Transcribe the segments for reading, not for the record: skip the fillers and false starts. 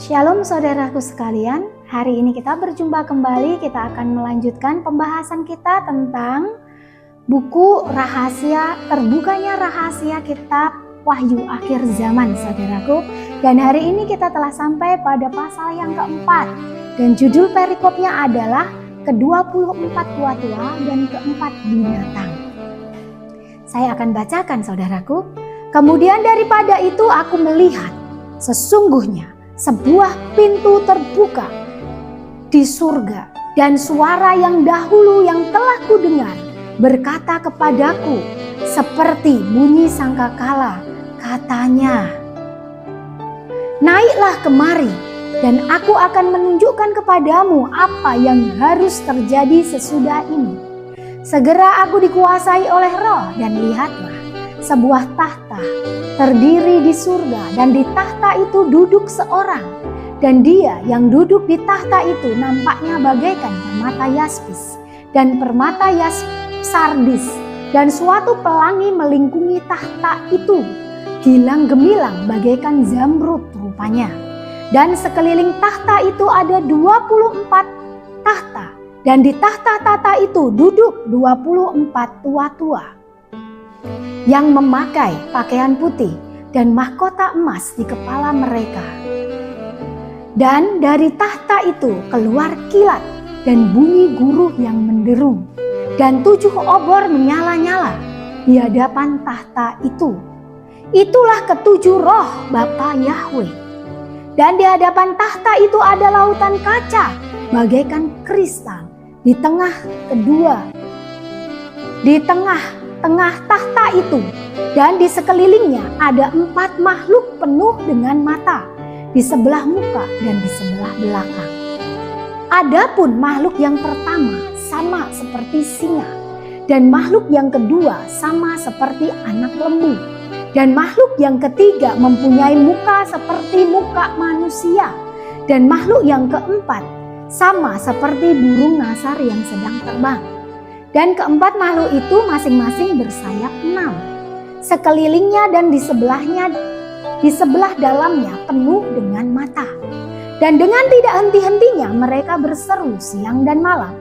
Shalom saudaraku sekalian, hari ini kita berjumpa kembali. Kita akan melanjutkan pembahasan kita tentang buku rahasia, terbukanya rahasia kitab Wahyu akhir zaman saudaraku. Dan hari ini kita telah sampai pada pasal yang keempat. Dan judul perikopnya adalah ke-24 tua-tua dan keempat binatang. Saya akan bacakan saudaraku. Kemudian daripada itu aku melihat sesungguhnya sebuah pintu terbuka di surga, dan suara yang dahulu yang telah kudengar berkata kepadaku seperti bunyi sangkakala, katanya, naiklah kemari dan aku akan menunjukkan kepadamu apa yang harus terjadi sesudah ini. Segera aku dikuasai oleh Roh, dan lihatlah sebuah tahta terdiri di surga, dan di tahta itu duduk seorang, dan dia yang duduk di tahta itu nampaknya bagaikan permata yaspis dan permata sardis, dan suatu pelangi melingkungi tahta itu, gilang gemilang bagaikan zamrud rupanya. Dan sekeliling tahta itu ada 24 tahta, dan di tahta-tahta itu duduk 24 tua-tua yang memakai pakaian putih dan mahkota emas di kepala mereka. Dan dari tahta itu keluar kilat dan bunyi guruh yang menderu, dan 7 obor menyala-nyala di hadapan tahta itu. Itulah ketujuh roh Bapa Yahweh. Dan di hadapan tahta itu ada lautan kaca bagaikan kristal di tengah tahta itu, dan di sekelilingnya ada 4 makhluk penuh dengan mata di sebelah muka dan di sebelah belakang. Adapun makhluk yang pertama sama seperti singa, dan makhluk yang kedua sama seperti anak lembu, dan makhluk yang ketiga mempunyai muka seperti muka manusia, dan makhluk yang keempat sama seperti burung nasar yang sedang terbang. Dan keempat makhluk itu masing-masing bersayap 6. Sekelilingnya dan di sebelah dalamnya penuh dengan mata. Dan dengan tidak henti-hentinya mereka berseru siang dan malam,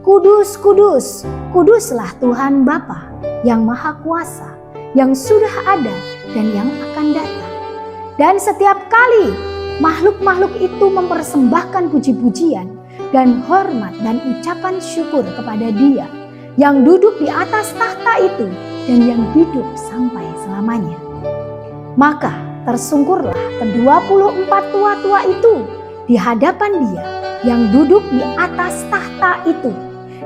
Kudus, kudus, kuduslah Tuhan Bapa yang Maha Kuasa, yang sudah ada dan yang akan datang. Dan setiap kali makhluk-makhluk itu mempersembahkan puji-pujian dan hormat dan ucapan syukur kepada Dia yang duduk di atas tahta itu dan yang hidup sampai selamanya. Maka tersungkurlah ke-24 tua-tua itu di hadapan Dia yang duduk di atas tahta itu,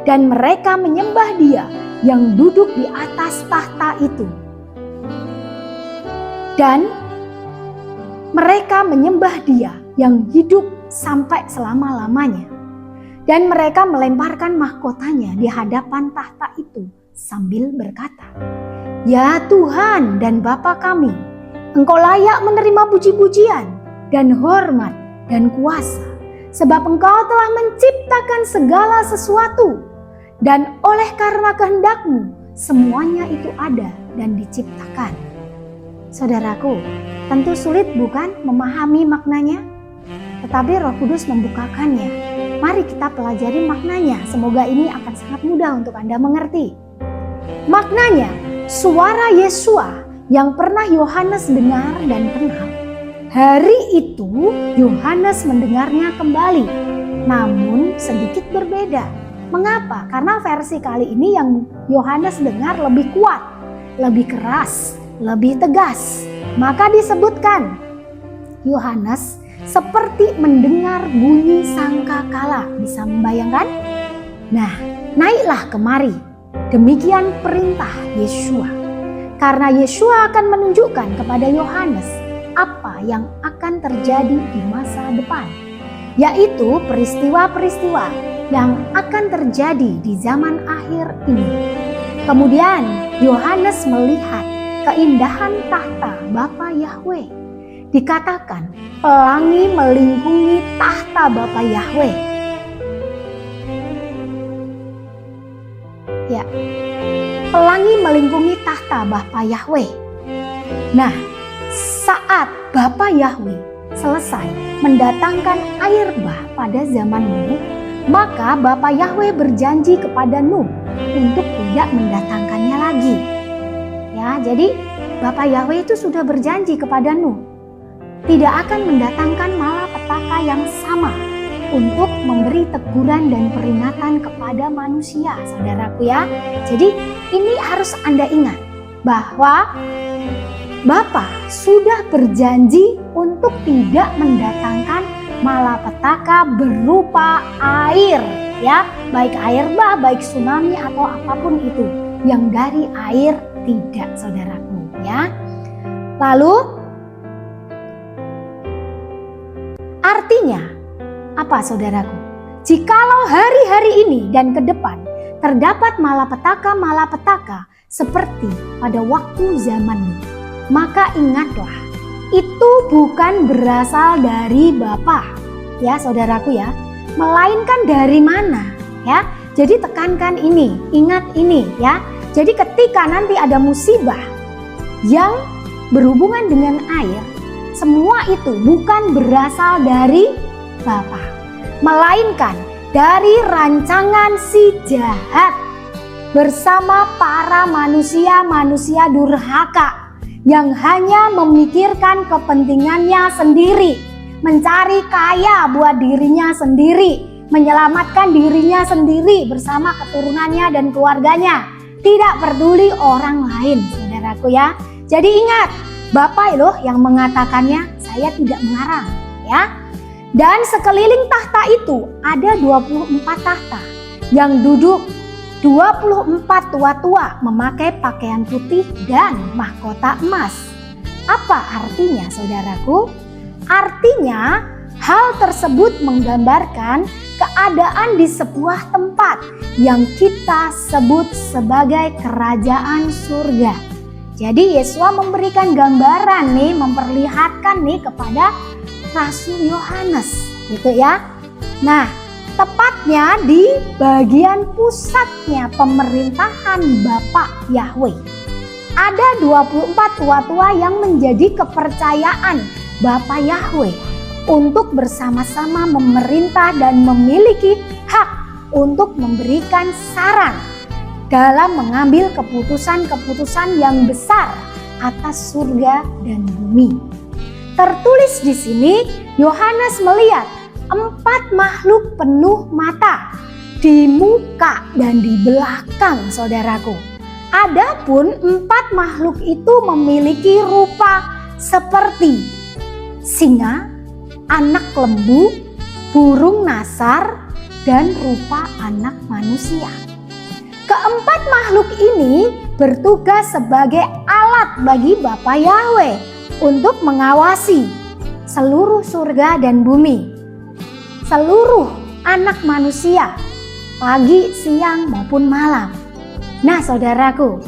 dan mereka menyembah Dia yang duduk di atas tahta itu. Dan mereka menyembah Dia yang hidup sampai selama-lamanya. Dan mereka melemparkan mahkotanya di hadapan tahta itu sambil berkata, Ya Tuhan dan Bapa kami, Engkau layak menerima puji-pujian dan hormat dan kuasa, sebab Engkau telah menciptakan segala sesuatu, dan oleh karena kehendak-Mu semuanya itu ada dan diciptakan. Saudaraku, tentu sulit bukan memahami maknanya? Tetapi Roh Kudus membukakannya. Mari kita pelajari maknanya, semoga ini akan sangat mudah untuk Anda mengerti. Maknanya, suara Yesua yang pernah Yohanes dengar dan kenal. Hari itu Yohanes mendengarnya kembali, namun sedikit berbeda. Mengapa? Karena versi kali ini yang Yohanes dengar lebih kuat, lebih keras, lebih tegas. Maka disebutkan Yohanes seperti mendengar bunyi sangkakala. Bisa membayangkan? Nah, naiklah kemari. Demikian perintah Yesua. Karena Yesua akan menunjukkan kepada Yohanes apa yang akan terjadi di masa depan, yaitu peristiwa-peristiwa yang akan terjadi di zaman akhir ini. Kemudian Yohanes melihat keindahan tahta Bapa Yahweh. Dikatakan pelangi melingkungi tahta Bapa Yahweh. Ya, pelangi melingkungi tahta Bapa Yahweh. Nah, saat Bapa Yahweh selesai mendatangkan air bah pada zaman Nuh, maka Bapa Yahweh berjanji kepada Nuh untuk tidak mendatangkannya lagi. Ya, jadi Bapa Yahweh itu sudah berjanji kepada Nuh tidak akan mendatangkan malapetaka yang sama untuk memberi teguran dan peringatan kepada manusia, saudaraku ya. Jadi ini harus Anda ingat bahwa Bapa sudah berjanji untuk tidak mendatangkan malapetaka berupa air, ya, baik air bah, baik tsunami atau apapun itu yang dari air, tidak, saudaraku ya. Lalu artinya apa, saudaraku? Jikalau hari-hari ini dan ke depan terdapat malapetaka-malapetaka seperti pada waktu zaman Nuh, maka ingatlah, itu bukan berasal dari Bapa, ya saudaraku ya, melainkan dari mana, ya. Jadi tekankan ini, ingat ini ya. Jadi ketika nanti ada musibah yang berhubungan dengan air, semua itu bukan berasal dari Bapa, melainkan dari rancangan si jahat bersama para manusia-manusia durhaka yang hanya memikirkan kepentingannya sendiri, mencari kaya buat dirinya sendiri, menyelamatkan dirinya sendiri bersama keturunannya dan keluarganya, tidak peduli orang lain, saudaraku ya. Jadi ingat, Bapa loh yang mengatakannya, saya tidak mengarang ya. Dan sekeliling tahta itu ada 24 tahta yang duduk 24 tua-tua memakai pakaian putih dan mahkota emas. Apa artinya, saudaraku? Artinya hal tersebut menggambarkan keadaan di sebuah tempat yang kita sebut sebagai kerajaan surga. Jadi Yesua memberikan gambaran nih, memperlihatkan nih kepada Rasul Yohanes gitu ya. Nah, tepatnya di bagian pusatnya pemerintahan Bapa Yahweh. Ada 24 tua-tua yang menjadi kepercayaan Bapa Yahweh untuk bersama-sama memerintah dan memiliki hak untuk memberikan saran dalam mengambil keputusan-keputusan yang besar atas surga dan bumi. Tertulis di sini, Yohanes melihat 4 makhluk penuh mata di muka dan di belakang, saudaraku. Adapun 4 makhluk itu memiliki rupa seperti singa, anak lembu, burung nasar, dan rupa anak manusia. Keempat makhluk ini bertugas sebagai alat bagi Bapa Yahweh untuk mengawasi seluruh surga dan bumi, seluruh anak manusia, pagi, siang, maupun malam. Nah saudaraku,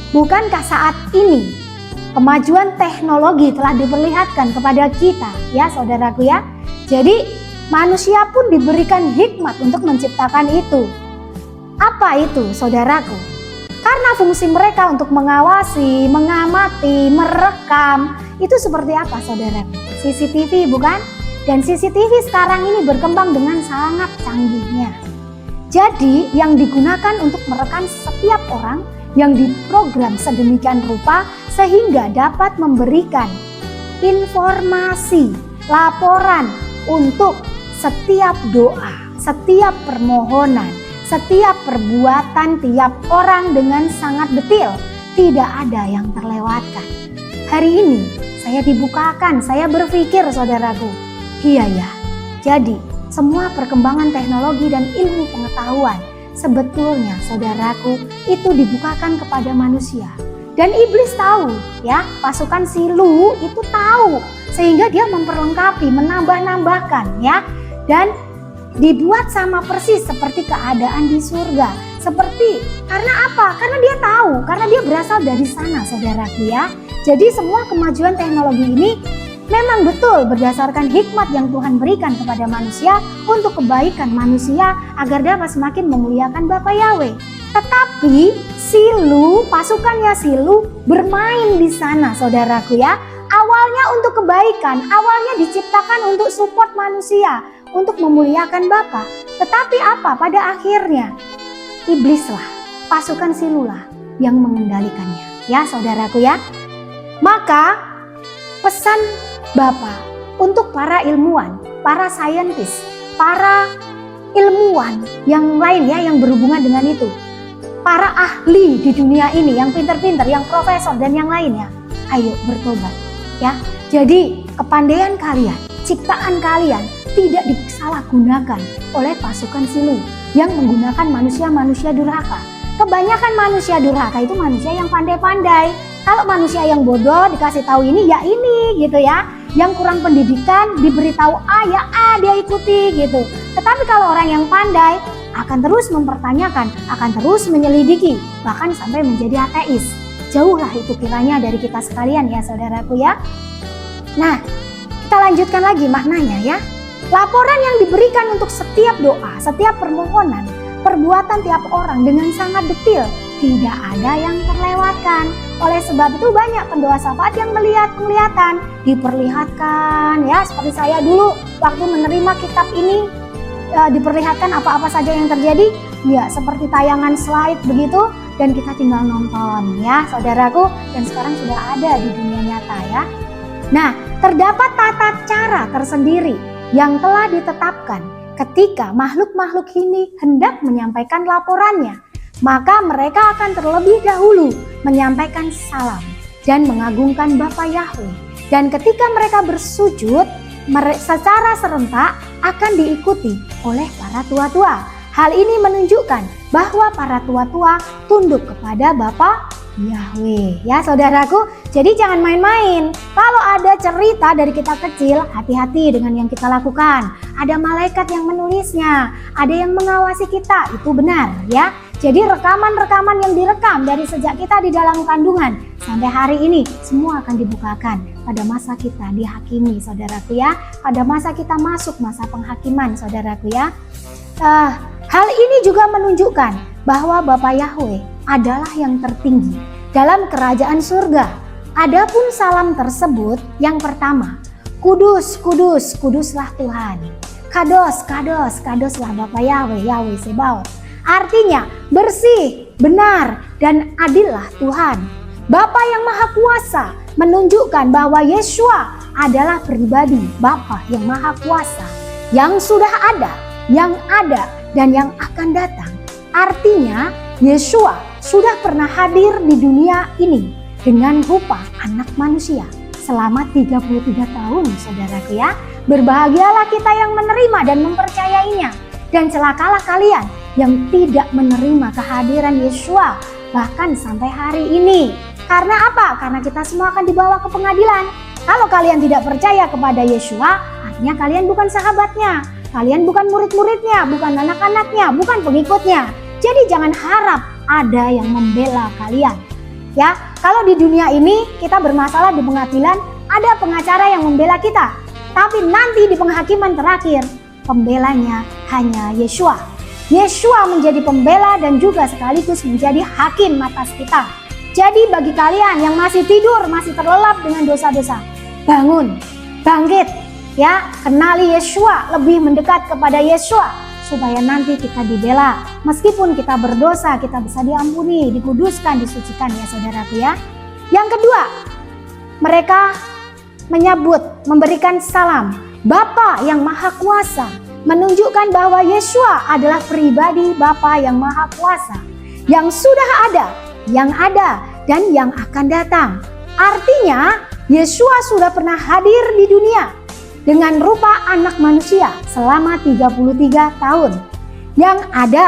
bukankah saat ini kemajuan teknologi telah diperlihatkan kepada kita ya saudaraku ya. Jadi manusia pun diberikan hikmat untuk menciptakan itu. Apa itu saudaraku? Karena fungsi mereka untuk mengawasi, mengamati, merekam, itu seperti apa saudaraku? CCTV bukan? Dan CCTV sekarang ini berkembang dengan sangat canggihnya. Jadi yang digunakan untuk merekam setiap orang yang diprogram sedemikian rupa sehingga dapat memberikan informasi, laporan untuk setiap doa, setiap permohonan, setiap perbuatan tiap orang dengan sangat detail. Tidak ada yang terlewatkan. Hari ini saya dibukakan, saya berpikir saudaraku, iya ya, jadi semua perkembangan teknologi dan ilmu pengetahuan sebetulnya saudaraku itu dibukakan kepada manusia. Dan iblis tahu ya, pasukan silu itu tahu, sehingga dia memperlengkapi, menambah-nambahkan ya. Dan dibuat sama persis seperti keadaan di surga. Seperti, karena apa? Karena dia tahu, karena dia berasal dari sana saudaraku ya. Jadi semua kemajuan teknologi ini memang betul berdasarkan hikmat yang Tuhan berikan kepada manusia untuk kebaikan manusia agar dapat semakin memuliakan Bapa Yahweh. Tetapi silu, pasukannya silu bermain di sana saudaraku ya, awalnya untuk kebaikan, awalnya diciptakan untuk support manusia, untuk memuliakan Bapa. Tetapi apa? Pada akhirnya iblislah, pasukan silulah yang mengendalikannya. Ya saudaraku ya. Maka pesan Bapa untuk para ilmuwan, para saintis, para ilmuwan yang lain ya yang berhubungan dengan itu, para ahli di dunia ini yang pintar-pintar, yang profesor dan yang lainnya, ayo bertobat ya. Jadi kepandaian kalian, ciptaan kalian tidak disalahgunakan oleh pasukan silu yang menggunakan manusia-manusia durhaka. Kebanyakan manusia durhaka itu manusia yang pandai-pandai. Kalau manusia yang bodoh dikasih tahu ini ya ini gitu ya. Yang kurang pendidikan diberitahu A ya A dia ikuti gitu. Tetapi kalau orang yang pandai akan terus mempertanyakan, akan terus menyelidiki, bahkan sampai menjadi ateis. Jauhlah itu kiranya dari kita sekalian ya saudaraku ya. Nah, kita lanjutkan lagi maknanya ya. Laporan yang diberikan untuk setiap doa, setiap permohonan, perbuatan tiap orang dengan sangat detail. Tidak ada yang terlewatkan. Oleh sebab itu banyak pendoa syafaat yang melihat penglihatan, diperlihatkan ya. Seperti saya dulu waktu menerima kitab ini diperlihatkan apa-apa saja yang terjadi. Ya seperti tayangan slide begitu dan kita tinggal nonton ya saudaraku. Dan sekarang sudah ada di dunia nyata ya. Nah terdapat tata cara tersendiri yang telah ditetapkan ketika makhluk-makhluk ini hendak menyampaikan laporannya. Maka mereka akan terlebih dahulu menyampaikan salam dan mengagungkan Bapa Yahweh. Dan ketika mereka bersujud secara serentak akan diikuti oleh para tua-tua. Hal ini menunjukkan bahwa para tua-tua tunduk kepada Bapa Yahweh. Ya saudaraku, jadi jangan main-main. Kalau ada cerita dari kita kecil, hati-hati dengan yang kita lakukan. Ada malaikat yang menulisnya, ada yang mengawasi kita, itu benar ya. Jadi rekaman-rekaman yang direkam dari sejak kita di dalam kandungan sampai hari ini semua akan dibukakan pada masa kita dihakimi saudaraku ya. Pada masa kita masuk masa penghakiman saudaraku ya. Hal ini juga menunjukkan bahwa Bapa Yahweh adalah yang tertinggi dalam kerajaan surga. Adapun salam tersebut yang pertama, kudus, kudus, kuduslah Tuhan. Kados, kados, kadoslah Bapa Yahweh, Yahweh Sebaot. Artinya bersih, benar, dan adillah Tuhan. Bapa yang Maha Kuasa menunjukkan bahwa Yeshua adalah pribadi Bapa yang Maha Kuasa, yang sudah ada, dan yang akan datang. Artinya Yeshua sudah pernah hadir di dunia ini dengan rupa anak manusia selama 33 tahun saudaraku ya. Berbahagialah kita yang menerima dan mempercayainya. Dan celakalah kalian yang tidak menerima kehadiran Yeshua bahkan sampai hari ini. Karena apa? Karena kita semua akan dibawa ke pengadilan. Kalau kalian tidak percaya kepada Yeshua, artinya kalian bukan sahabatnya, kalian bukan murid-muridnya, bukan anak-anaknya, bukan pengikutnya. Jadi jangan harap ada yang membela kalian. Ya, kalau di dunia ini kita bermasalah di pengadilan, ada pengacara yang membela kita. Tapi nanti di penghakiman terakhir, pembelanya hanya Yeshua. Yeshua menjadi pembela dan juga sekaligus menjadi hakim atas kita. Jadi bagi kalian yang masih tidur, masih terlelap dengan dosa-dosa, bangun, bangkit, ya, kenali Yeshua, lebih mendekat kepada Yeshua supaya nanti kita dibela. Meskipun kita berdosa, kita bisa diampuni, dikuduskan, disucikan ya saudaraku ya. Yang kedua, mereka menyambut, memberikan salam Bapa yang Maha Kuasa, menunjukkan bahwa Yeshua adalah pribadi Bapa yang Maha Kuasa, yang sudah ada, yang ada, dan yang akan datang. Artinya, Yeshua sudah pernah hadir di dunia dengan rupa anak manusia selama 33 tahun. Yang ada,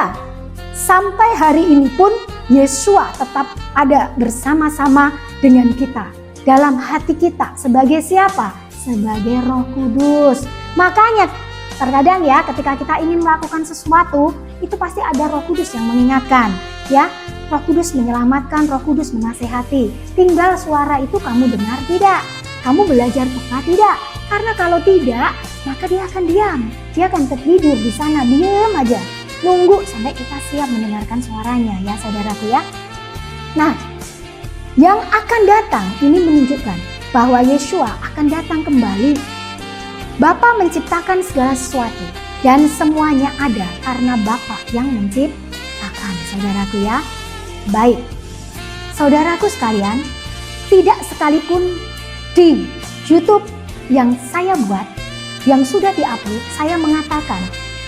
sampai hari ini pun Yeshua tetap ada bersama-sama dengan kita. Dalam hati kita sebagai siapa? Sebagai Roh Kudus. Makanya terkadang ya ketika kita ingin melakukan sesuatu, itu pasti ada Roh Kudus yang mengingatkan. Ya, Roh Kudus menyelamatkan, Roh Kudus menasehati. Tinggal suara itu kamu dengar tidak? Kamu belajar peka tidak? Karena kalau tidak, maka dia akan diam. Dia akan tertidur di sana, diam aja. Nunggu sampai kita siap mendengarkan suaranya ya saudaraku ya. Nah, yang akan datang ini menunjukkan bahwa Yeshua akan datang kembali. Bapa menciptakan segala sesuatu dan semuanya ada karena Bapa yang menciptakan, saudaraku ya. Baik, saudaraku sekalian, tidak sekalipun di YouTube yang saya buat, yang sudah diupload, saya mengatakan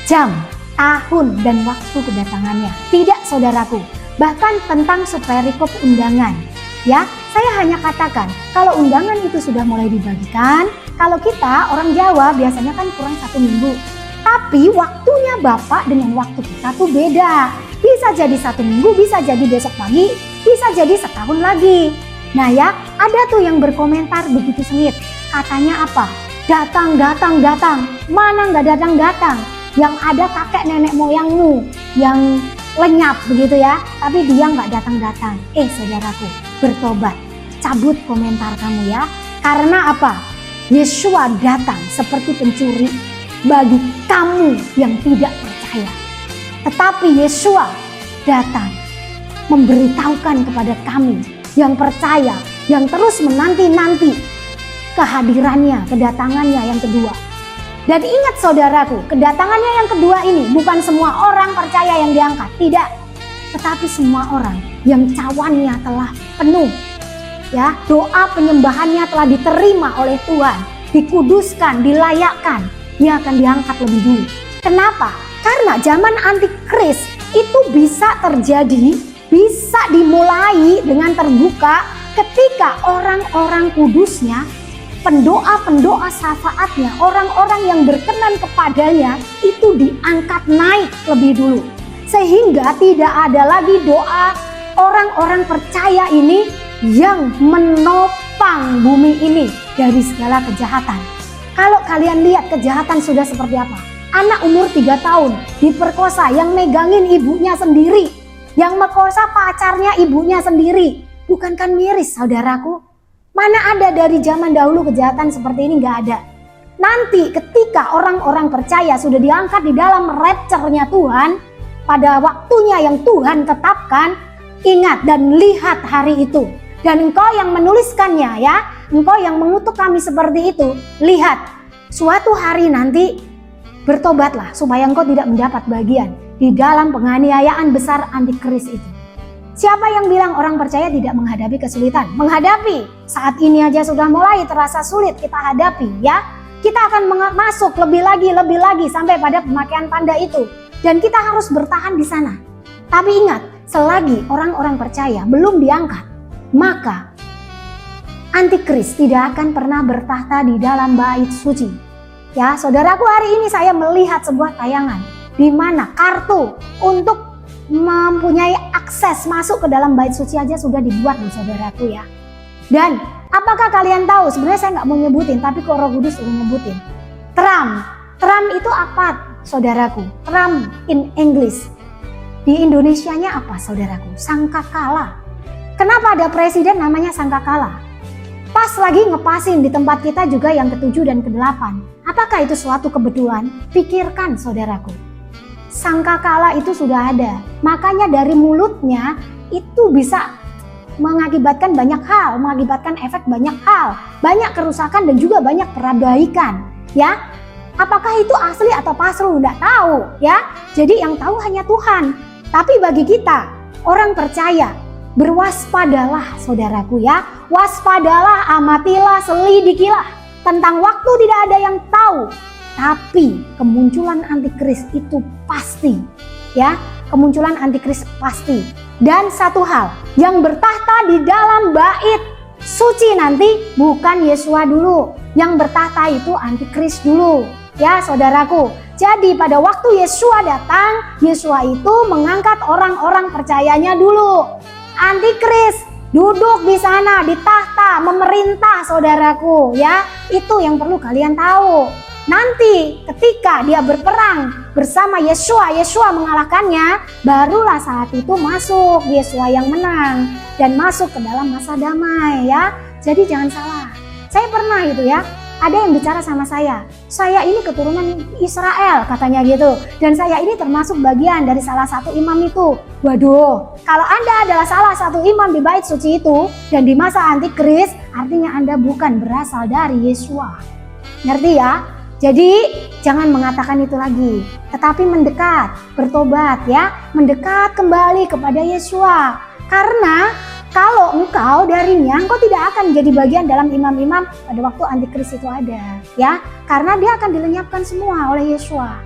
jam, tahun, dan waktu kedatangannya. Tidak, saudaraku. Bahkan tentang superikop undangan. Ya, saya hanya katakan kalau undangan itu sudah mulai dibagikan, kalau kita orang Jawa biasanya kan kurang 1 minggu. Tapi waktunya Bapak dengan waktu kita tuh beda. Bisa jadi 1 minggu, bisa jadi besok pagi, bisa jadi setahun lagi. Nah ya, ada tuh yang berkomentar begitu sengit. Katanya apa? Datang. Mana nggak datang. Yang ada kakek nenek moyangmu yang lenyap begitu ya. Tapi dia nggak datang. Saudaraku, bertobat. Cabut komentar kamu ya. Karena apa? Yeshua datang seperti pencuri bagi kamu yang tidak percaya. Tetapi Yeshua datang memberitahukan kepada kami yang percaya, yang terus menanti-nanti kehadirannya, kedatangannya yang kedua. Dan ingat saudaraku, kedatangannya yang kedua ini bukan semua orang percaya yang diangkat, tidak. Tetapi semua orang yang cawannya telah penuh. Ya, doa penyembahannya telah diterima oleh Tuhan, dikuduskan, dilayakkan, dia akan diangkat lebih dulu. Kenapa? Karena zaman antikris itu bisa terjadi, bisa dimulai dengan terbuka ketika orang-orang kudusnya, pendoa-pendoa syafaatnya, orang-orang yang berkenan kepadanya itu diangkat naik lebih dulu. Sehingga tidak ada lagi doa orang-orang percaya ini yang menopang bumi ini dari segala kejahatan. Kalau kalian lihat kejahatan sudah seperti apa? Anak umur 3 tahun diperkosa yang megangin ibunya sendiri, yang merkosa pacarnya ibunya sendiri. Bukankah miris saudaraku? Mana ada dari zaman dahulu kejahatan seperti ini? Nggak ada. Nanti ketika orang-orang percaya sudah diangkat di dalam rapture-nya Tuhan, pada waktunya yang Tuhan tetapkan, ingat dan lihat hari itu. Dan engkau yang menuliskannya ya, engkau yang mengutuk kami seperti itu, lihat suatu hari nanti bertobatlah supaya engkau tidak mendapat bagian di dalam penganiayaan besar antikris itu. Siapa yang bilang orang percaya tidak menghadapi kesulitan? Menghadapi. Saat ini aja sudah mulai terasa sulit kita hadapi ya. Kita akan masuk lebih lagi sampai pada pemakaian tanda itu. Dan kita harus bertahan di sana. Tapi ingat, selagi orang-orang percaya belum diangkat, maka antikris tidak akan pernah bertahta di dalam bait suci. Ya, saudaraku, hari ini saya melihat sebuah tayangan di mana kartu untuk mempunyai akses masuk ke dalam bait suci aja sudah dibuat loh saudaraku ya. Dan apakah kalian tahu, sebenarnya saya nggak mau nyebutin tapi kok Roh Kudus udah nyebutin. Trump itu apa saudaraku? Trump in English. Di Indonesianya apa saudaraku? Sangkakala. Kenapa ada presiden namanya Sangkakala? Pas lagi ngepasin di tempat kita juga yang ke-7 dan ke-8. Apakah itu suatu kebetulan? Pikirkan saudaraku. Sangkakala itu sudah ada. Makanya dari mulutnya itu bisa mengakibatkan banyak hal, mengakibatkan efek banyak hal, banyak kerusakan dan juga banyak perbaikan. Ya, apakah itu asli atau palsu? Tidak tahu. Ya, jadi yang tahu hanya Tuhan. Tapi bagi kita orang percaya, berwaspadalah saudaraku ya. Waspadalah, amatilah, selidikilah. Tentang waktu tidak ada yang tahu. Tapi kemunculan antikris itu pasti. Ya, kemunculan antikris pasti. Dan satu hal, yang bertahta di dalam bait suci nanti bukan Yeshua dulu. Yang bertahta itu antikris dulu. Ya saudaraku. Jadi pada waktu Yeshua datang, Yeshua itu mengangkat orang-orang percayanya dulu. Antikris duduk di sana di tahta memerintah saudaraku ya. Itu yang perlu kalian tahu. Nanti ketika dia berperang bersama Yeshua, Yeshua mengalahkannya, barulah saat itu masuk Yeshua yang menang dan masuk ke dalam masa damai ya. Jadi jangan salah. Saya pernah itu ya, ada yang bicara sama saya ini keturunan Israel katanya gitu, dan saya ini termasuk bagian dari salah satu imam itu. Waduh, kalau Anda adalah salah satu imam di bait suci itu dan di masa antikris, artinya Anda bukan berasal dari Yesua. Ngerti ya? Jadi jangan mengatakan itu lagi, tetapi mendekat, bertobat ya, mendekat kembali kepada Yesua. Karena kalau engkau darinya, engkau tidak akan jadi bagian dalam imam-imam pada waktu antikris itu ada, ya. Karena dia akan dilenyapkan semua oleh Yesua.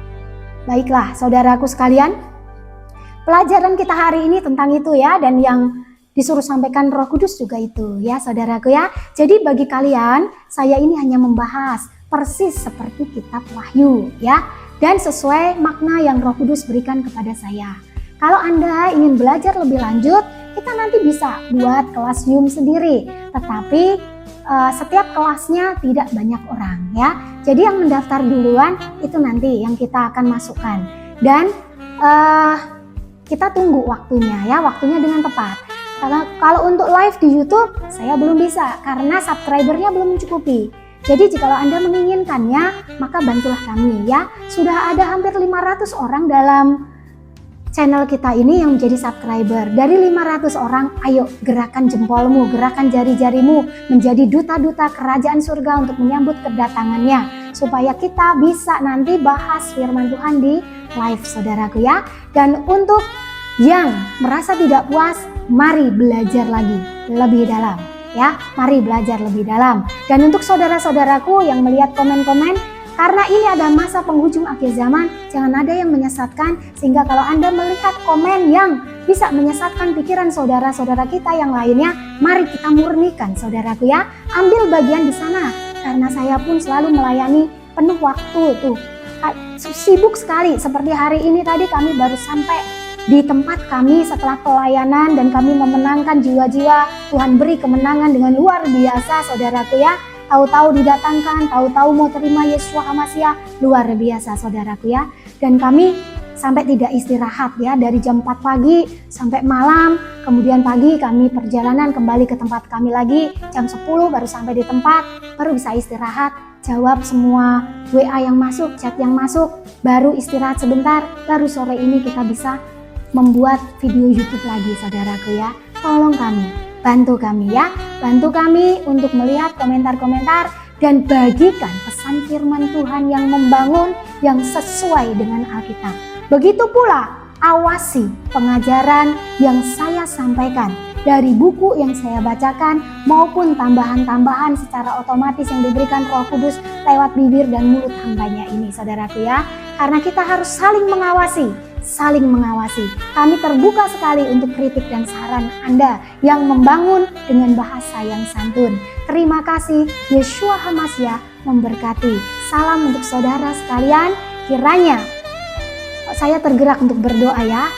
Baiklah, saudaraku sekalian, pelajaran kita hari ini tentang itu ya, dan yang disuruh sampaikan Roh Kudus juga itu, ya, saudaraku ya. Jadi bagi kalian, saya ini hanya membahas persis seperti kitab Wahyu, ya, dan sesuai makna yang Roh Kudus berikan kepada saya. Kalau Anda ingin belajar lebih lanjut, kita nanti bisa buat kelas Zoom sendiri, tetapi setiap kelasnya tidak banyak orang ya. Jadi yang mendaftar duluan itu nanti yang kita akan masukkan, dan kita tunggu waktunya ya, waktunya dengan tepat. Kalau untuk live di YouTube saya belum bisa karena subscribernya belum mencukupi. Jadi jika Anda menginginkannya, maka bantulah kami ya. Sudah ada hampir 500 orang dalam channel kita ini yang menjadi subscriber. Dari 500 orang, ayo gerakan jempolmu, gerakan jari-jarimu menjadi duta-duta kerajaan surga untuk menyambut kedatangannya. Supaya kita bisa nanti bahas firman Tuhan di live, saudaraku ya. Dan untuk yang merasa tidak puas, mari belajar lagi lebih dalam ya. Mari belajar lebih dalam. Dan untuk saudara-saudaraku yang melihat komen-komen, karena ini ada masa penghujung akhir zaman, jangan ada yang menyesatkan, sehingga kalau Anda melihat komen yang bisa menyesatkan pikiran saudara-saudara kita yang lainnya, mari kita murnikan, saudaraku ya. Ambil bagian di sana, karena saya pun selalu melayani penuh waktu tuh. Sibuk sekali, seperti hari ini tadi kami baru sampai di tempat kami setelah pelayanan dan kami memenangkan jiwa-jiwa. Tuhan beri kemenangan dengan luar biasa, saudaraku ya. Tahu-tahu didatangkan, tahu-tahu mau terima Yesua HaMasyiah, luar biasa saudaraku ya. Dan kami sampai tidak istirahat ya, dari jam 4 pagi sampai malam, kemudian pagi kami perjalanan kembali ke tempat kami lagi, jam 10 baru sampai di tempat, baru bisa istirahat, jawab semua WA yang masuk, chat yang masuk, baru istirahat sebentar, baru sore ini kita bisa membuat video YouTube lagi, saudaraku ya. Tolong kami, bantu kami ya, bantu kami untuk melihat komentar-komentar dan bagikan pesan firman Tuhan yang membangun, yang sesuai dengan Alkitab. Begitu pula awasi pengajaran yang saya sampaikan dari buku yang saya bacakan maupun tambahan-tambahan secara otomatis yang diberikan Roh Kudus lewat bibir dan mulut hambanya ini, saudaraku ya. Karena kita harus saling mengawasi. Kami terbuka sekali untuk kritik dan saran Anda yang membangun dengan bahasa yang santun. Terima kasih, Yesua HaMasyiah memberkati. Salam untuk saudara sekalian. Kiranya saya tergerak untuk berdoa ya.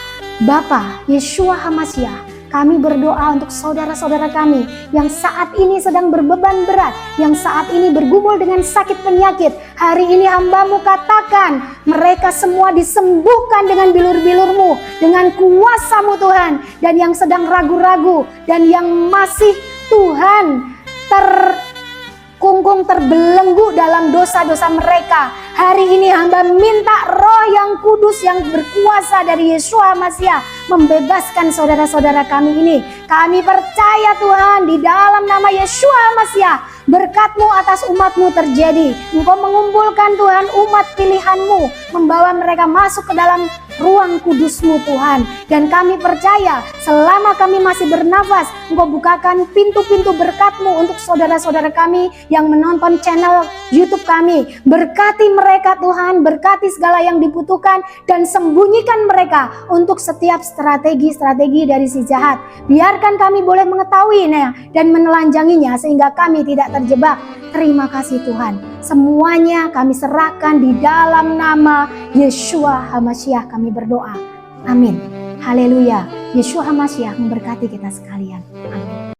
Bapa Yesua HaMasyiah, kami berdoa untuk saudara-saudara kami yang saat ini sedang berbeban berat, yang saat ini bergumul dengan sakit penyakit. Hari ini hamba-Mu katakan, mereka semua disembuhkan dengan bilur-bilur-Mu, dengan kuasa-Mu Tuhan. Dan yang sedang ragu-ragu, dan yang masih Tuhan terkungkung, terbelenggu dalam dosa-dosa mereka, hari ini hamba minta Roh yang kudus, yang berkuasa dari Yesua HaMasyiah membebaskan saudara-saudara kami ini. Kami percaya Tuhan, di dalam nama Yesua HaMasyiah, berkat-Mu atas umat-Mu terjadi. Engkau mengumpulkan Tuhan umat pilihan-Mu, membawa mereka masuk ke dalam ruang kudus-Mu Tuhan. Dan kami percaya selama kami masih bernafas, Engkau bukakan pintu-pintu berkat-Mu untuk saudara-saudara kami yang menonton channel YouTube kami. Berkati mereka Tuhan, berkati segala yang dibutuhkan, dan sembunyikan mereka untuk setiap strategi-strategi dari si jahat. Biarkan kami boleh mengetahuinya dan menelanjanginya sehingga kami tidak terjebak. Terima kasih Tuhan. Semuanya kami serahkan di dalam nama Yesua HaMasyiah kami berdoa. Amin. Haleluya. Yesua HaMasyiah memberkati kita sekalian. Amin.